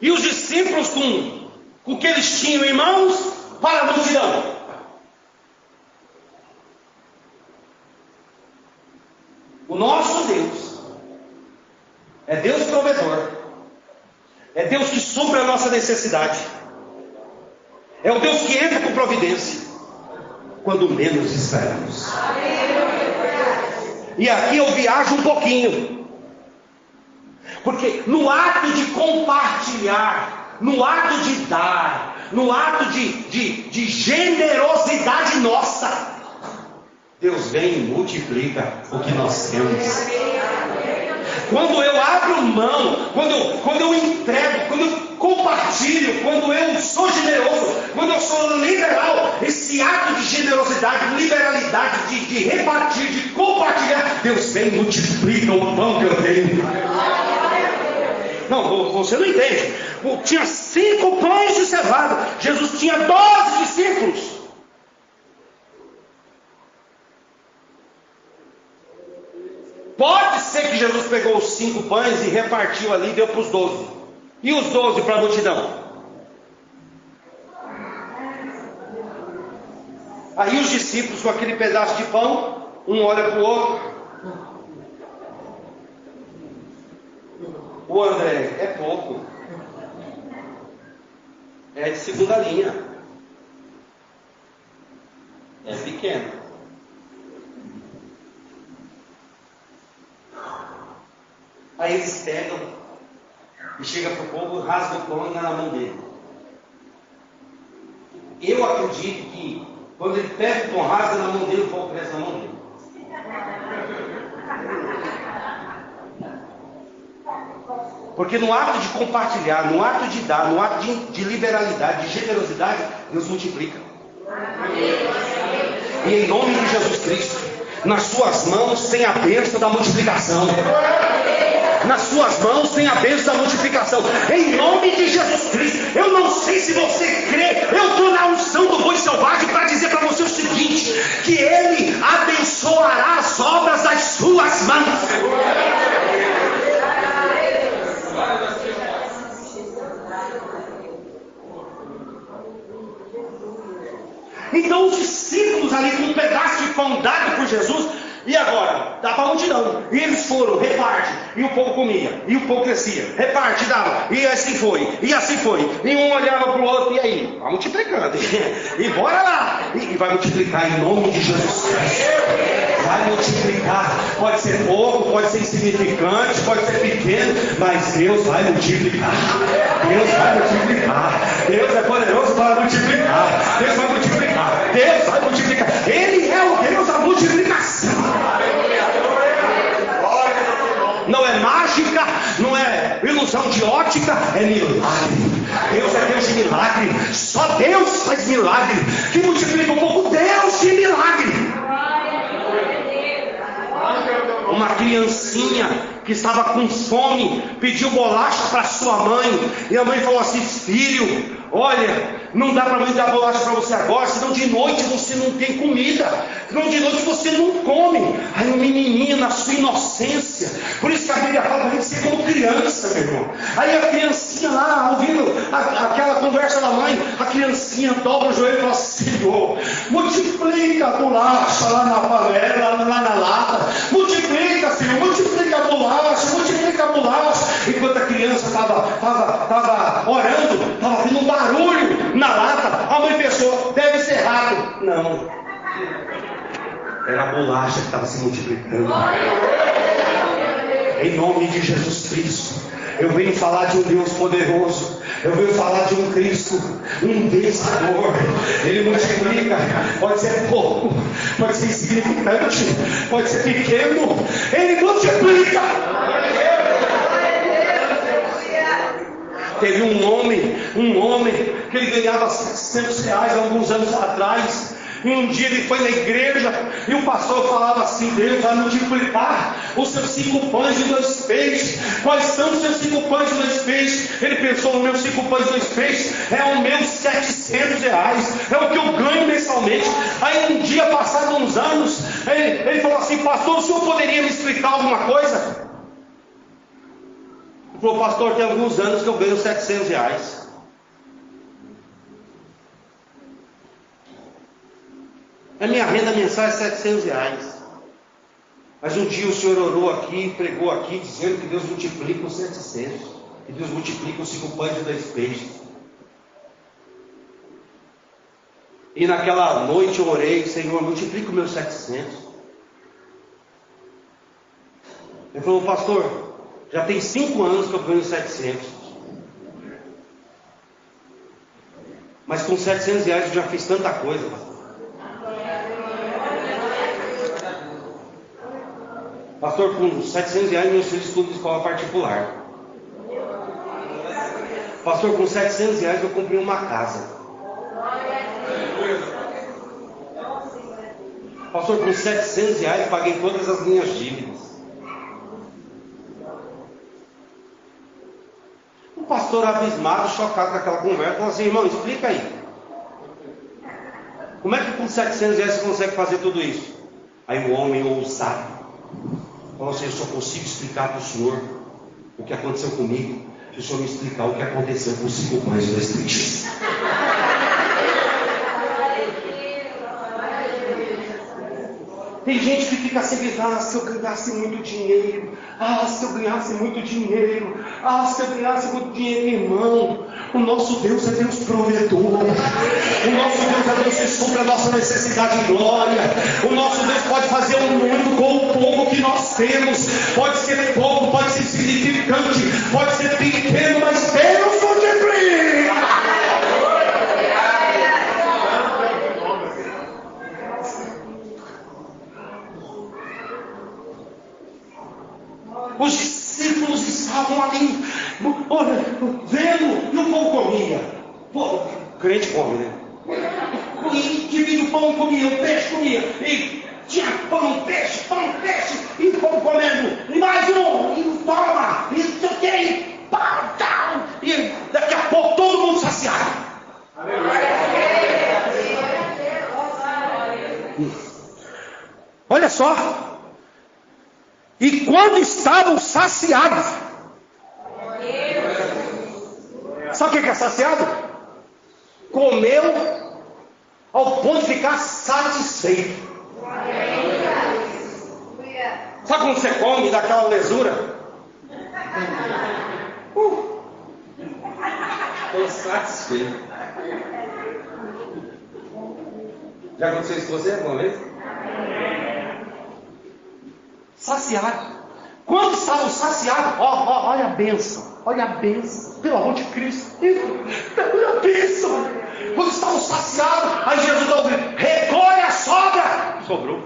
E os discípulos com o que eles tinham em mãos para a multidão? O nosso Deus é Deus provedor, é Deus que supre a nossa necessidade, é o Deus que entra com providência quando menos esperamos. E aqui eu viajo um pouquinho, porque no ato de compartilhar, no ato de dar, no ato de generosidade nossa, Deus vem e multiplica o que nós temos. Quando eu abro mão, quando eu entrego, quando eu compartilho, quando eu sou generoso, quando eu sou liberal, esse ato de generosidade, liberalidade, de repartir, de compartilhar, Deus vem e multiplica o pão que eu tenho. Não, você não entende. Tinha 5 pães de cevada, Jesus tinha 12 discípulos. Pode ser que Jesus pegou os 5 pães e repartiu ali e deu para os 12. E os 12 para a multidão? Aí os discípulos com aquele pedaço de pão, um olha para o outro. O André, é pouco. É de segunda linha. É pequeno. Aí eles pegam e chegam para o povo, rasgam o pão e dá na mão dele. Eu acredito que quando ele pega o pão rasga na mão dele, o pão cresce na mão dele. Porque no ato de compartilhar, no ato de dar, no ato de liberalidade, de generosidade, Deus multiplica. E em nome de Jesus Cristo, nas suas mãos tem a bênção da multiplicação. Nas suas mãos tem a bênção da multiplicação. Em nome de Jesus Cristo. Eu não sei se você crê. Eu estou na unção do boi selvagem para dizer para você o seguinte: que Ele abençoará as obras das suas mãos. Então os discípulos ali com um pedaço de pão dado por Jesus, e agora? Dá para a multidão. E eles foram, reparte, e o povo comia, e o povo crescia, reparte, dava, e assim foi, e assim foi. E um olhava para o outro, e aí? Vai multiplicando, e bora lá, e vai multiplicar em nome de Jesus Cristo. Vai multiplicar, pode ser pouco, pode ser insignificante, pode ser pequeno, mas Deus vai multiplicar. Deus vai multiplicar. Deus é poderoso para multiplicar. Deus vai multiplicar. Deus vai multiplicar. Ele é o Deus da multiplicação. Não é mágica, não é ilusão de ótica, é milagre. Deus é Deus de milagre. Só Deus faz milagre. Que multiplica um pouco, Deus de milagre. Uma criancinha que estava com fome pediu bolacha para sua mãe, e a mãe falou assim: filho, olha, não dá para mãe dar bolacha para você agora, senão de noite você não tem comida, senão de noite você não come. Aí o menininho, na sua inocência, por isso que a Bíblia fala para a gente ser como criança, meu irmão. Aí a criancinha lá, ouvindo aquela conversa da mãe, a criancinha dobra o joelho e fala: Senhor, multiplica a bolacha lá na panela, lá na lata, multiplica, Senhor, multiplica a bolacha, multiplica a bolacha. Enquanto a criança estava orando, estava vindo um barulho na lata, a mãe pensou: deve ser rato. Não, era a bolacha que estava se multiplicando. Em nome de Jesus Cristo, eu venho falar de um Deus poderoso. Eu venho falar de um Cristo, um vencedor. Ele multiplica. Pode ser pouco, pode ser insignificante, pode ser pequeno. Ele multiplica. Teve um homem que ele ganhava R$700 há alguns anos atrás. E um dia ele foi na igreja e o pastor falava assim: Deus vai multiplicar os seus 5 pães e 2 peixes. Quais são os seus 5 pães e 2 peixes? Ele pensou: os meus 5 pães e 2 peixes é os meus R$700, é o que eu ganho mensalmente. Aí um dia, passado uns anos, ele falou assim: pastor, o senhor poderia me explicar alguma coisa? Ele falou: pastor, tem alguns anos que eu ganho R$700. A minha renda mensal é R$700. Mas um dia o senhor orou aqui, pregou aqui, dizendo que Deus multiplica os 700. Que Deus multiplica os 5 pães e 2 peixes. E naquela noite eu orei: Senhor, multiplica os meus 700. Ele falou: pastor, já tem 5 anos que eu ganho 700. Mas com R$700 eu já fiz tanta coisa, pastor. Pastor, com R$700 meus filhos estudam em escola particular. Pastor, com R$700 eu comprei uma casa. Pastor, com R$700 eu paguei todas as minhas dívidas. O pastor, abismado, chocado com aquela conversa, falou assim: irmão, explica aí. Como é que com R$700 você consegue fazer tudo isso? Aí o homem ousado falou assim: eu só consigo explicar para o senhor o que aconteceu comigo se o senhor me explicar o que aconteceu com os 5 pães e 2 peixes. Tem gente que fica assim: se eu ganhasse muito dinheiro, se eu ganhasse muito dinheiro, se eu ganhasse muito dinheiro. Irmão, o nosso Deus é Deus provedor. O nosso Deus é Deus que supra a nossa necessidade em glória. O nosso Deus pode fazer o mundo com o pouco que nós temos. Pode ser pouco, pode ser insignificante, pode ser pequeno, mas Deus multiplica. crente come, né? E divide o pão, comia, o peixe comia. E tinha pão, peixe, e o pão comendo. E mais um, e toma, e não sei o que, e pau, tchau. E daqui a pouco todo mundo saciado. Olha só. E quando estavam saciados, sabe o que é saciado? Comeu ao ponto de ficar satisfeito. Sabe quando você come e dá aquela lesura? Estou satisfeito. Já aconteceu isso com você alguma vez? Saciado. Quando estavam saciados, olha a bênção, pelo amor de Cristo, olha a bênção. Quando estavam saciados, aí Jesus dá o grito: recolhe a sobra. Sobrou.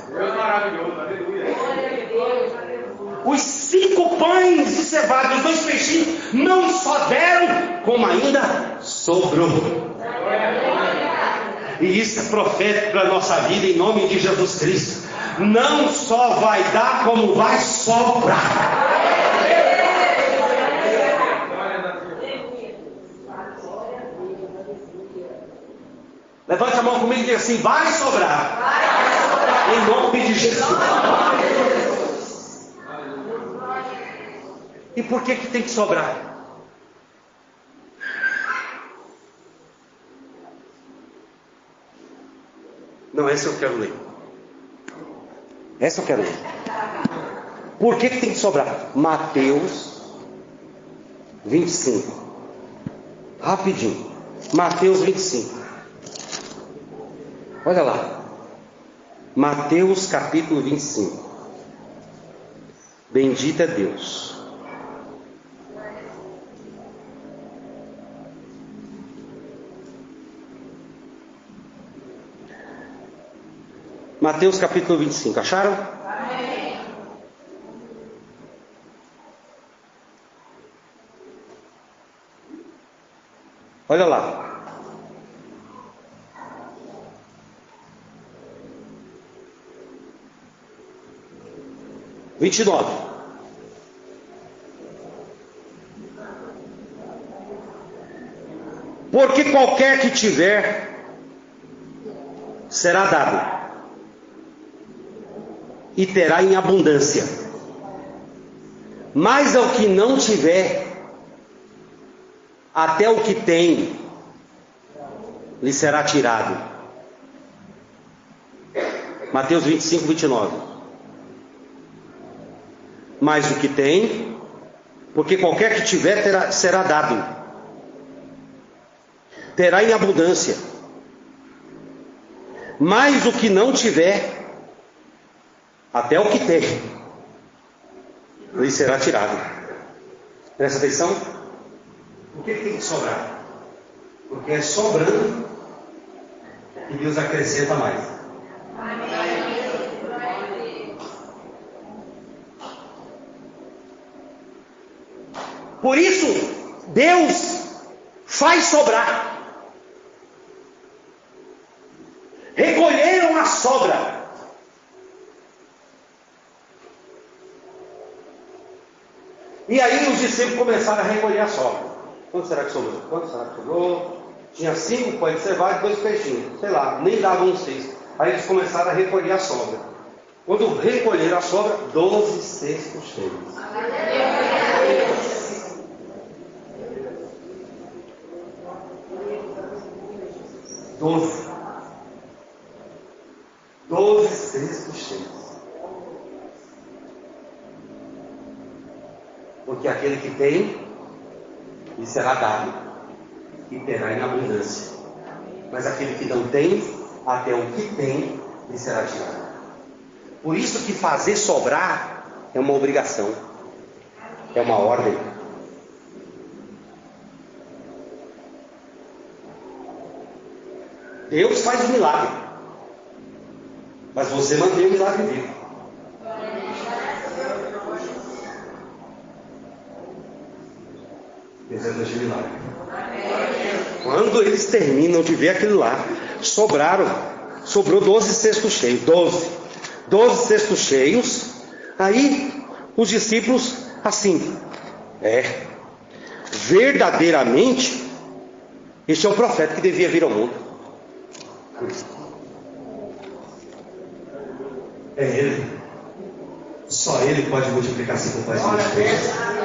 Deus maravilhoso, aleluia. Os 5 pães de cevada e os 2 peixinhos não só deram, como ainda sobrou. E isso é profético para a nossa vida, em nome de Jesus Cristo. Não só vai dar, como vai sobrar. Levante a mão comigo e diga assim: vai sobrar. Em nome de Jesus. E por que tem que sobrar? Não, essa eu quero ler. Essa eu quero ler. Por que tem que sobrar? Mateus 25. Rapidinho. Mateus 25. Olha lá. Mateus capítulo 25. Bendito é Deus. Mateus capítulo 25, acharam? Amém. Olha lá. Vinte e 29. Porque qualquer que tiver, será dado, e terá em abundância. Mas ao que não tiver, até o que tem lhe será tirado. Mateus 25, 29. Mas o que tem, porque qualquer que tiver será dado, terá em abundância. Mas o que não tiver, até o que tem lhe será tirado. Presta atenção. Por que tem que sobrar? Porque é sobrando que Deus acrescenta mais. Por isso Deus faz sobrar. Recolheram a sobra. E aí os discípulos começaram a recolher a sobra. Quanto será que sobrou? Quanto será que sobrou? Tinha 5 pães de cevada e 2 peixinhos. Sei lá, nem davam uns 6. Aí eles começaram a recolher a sobra. Quando recolheram a sobra, 12 cestos cheios. 12 cestos cheios. Porque aquele que tem, lhe será dado, e terá em abundância. Mas aquele que não tem, até o que tem, lhe será tirado. Por isso que fazer sobrar é uma obrigação, é uma ordem. Deus faz o milagre, mas você mantém o milagre vivo. Exemplo de milagre. Quando eles terminam de ver aquilo lá, sobrou 12 cestos cheios. 12 cestos cheios. Aí os discípulos assim, verdadeiramente, este é o profeta que devia vir ao mundo. É ele. Só ele pode multiplicar 5 pães e 2 peixes.